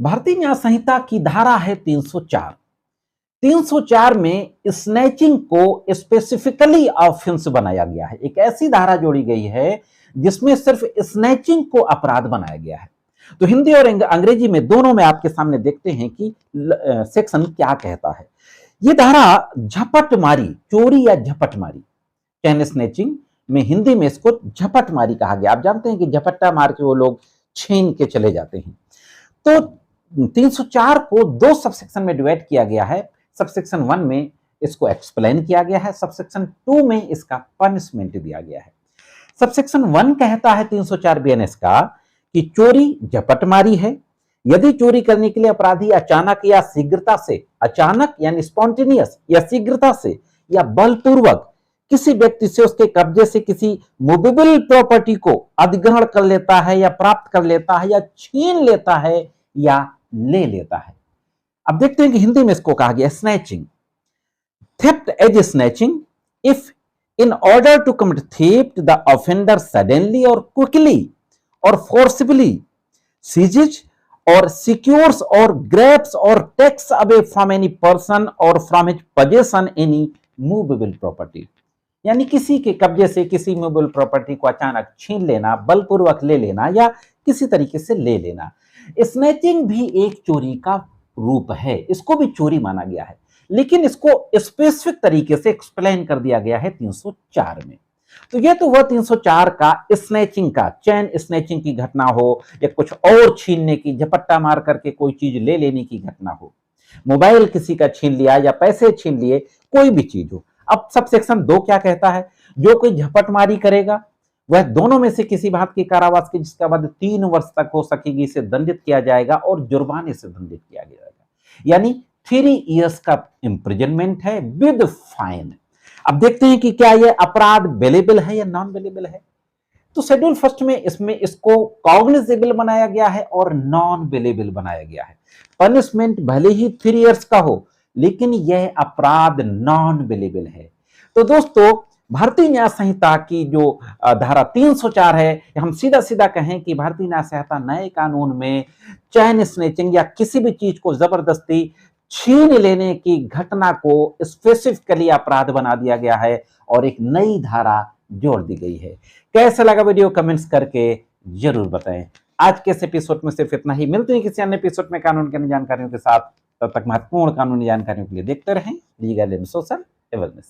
भारतीय न्याय संहिता की धारा है 304। 304 में स्नैचिंग को स्पेसिफिकली ऑफेंस बनाया गया है। एक ऐसी धारा जोड़ी गई है जिसमें सिर्फ स्नैचिंग को अपराध बनाया गया है। तो हिंदी और अंग्रेजी में दोनों में आपके सामने देखते हैं कि सेक्शन क्या कहता है। ये धारा झपटमारी, चोरी या झपटमारी, चैन स्नैचिंग में हिंदी में इसको झपटमारी कहा गया। आप जानते हैं कि झपट्टा मार के वो लोग छीन के चले जाते हैं। तो 304 को दो सबसेक्शन में डिवाइड किया गया है। सबसेक्शन 1 में इसको एक्सप्लेन किया गया है, सबसेक्शन 2 में इसका पनिशमेंट दिया गया है। सबसेक्शन 1 कहता है 304 बीएनएस का कि चोरी झपटमारी है यदि चोरी करने के लिए अपराधी अचानक या शीघ्रता से, अचानक यानी स्पॉन्टेनियस या शीघ्रता से या बलपूर्वक किसी व्यक्ति से उसके कब्जे से किसी मूवेबल प्रॉपर्टी को अधिग्रहण कर लेता है या प्राप्त कर लेता है या छीन लेता है या ले लेता है। अब देखते हैं कि हिंदी में इसको कहा गया snatching. Theft as snatching if in order to commit theft the offender suddenly or quickly or forcibly seizes or secures or grabs or takes away from any person or from his possession any movable property, यानी किसी के कब्जे से किसी movable property को अचानक छीन लेना, बलपूर्वक ले लेना या किसी तरीके से ले लेना। स्नैचिंग भी एक चोरी का रूप है, इसको भी चोरी माना गया है, लेकिन इसको स्पेसिफिक तरीके से एक्सप्लेन कर दिया गया है 304 में। तो ये तो वह 304 का स्नैचिंग का, चैन स्नैचिंग की घटना हो या कुछ और छीनने की, झपट्टा मार करके कोई चीज ले लेने की घटना हो, मोबाइल किसी का छीन लिया या पैसे छीन लिए, कोई भी चीज हो। अब सबसेक्शन 2 क्या कहता है, जो कोई झपटमारी करेगा वह दोनों में से किसी बात की कारावास की जिसका बाद 3 वर्ष तक हो सकेगी इसे दंडित किया जाएगा और जुर्माने से दंडित किया जाएगा, यानी 3 इयर्स का इंप्रिजनमेंट है विद फाइन। अब देखते हैं कि क्या यह अपराध बेलेबल है या नॉन बेलेबल है। तो शेड्यूल फर्स्ट में इसमें इसको कॉग्निजेबल बनाया गया है और नॉन बेलेबल बनाया गया है। पनिशमेंट भले ही 3 इयर्स का हो लेकिन यह अपराध नॉन बेलेबल है। तो दोस्तों, भारतीय न्याय संहिता की जो धारा 304 है, हम सीधा सीधा कहें कि भारतीय न्याय संहिता नए कानून में चैन स्नैचिंग या किसी भी चीज को जबरदस्ती छीन लेने की घटना को स्पेसिफिकली अपराध बना दिया गया है और एक नई धारा जोड़ दी गई है। कैसा लगा वीडियो कमेंट्स करके जरूर बताएं। आज के इस एपिसोड में सिर्फ इतना ही, मिलते हैं किसी अन्य एपिसोड में कानून की जानकारियों के साथ। तब तक महत्वपूर्ण कानूनी जानकारियों के लिए देखते रहें लीगल एंड सोशल अवेयरनेस।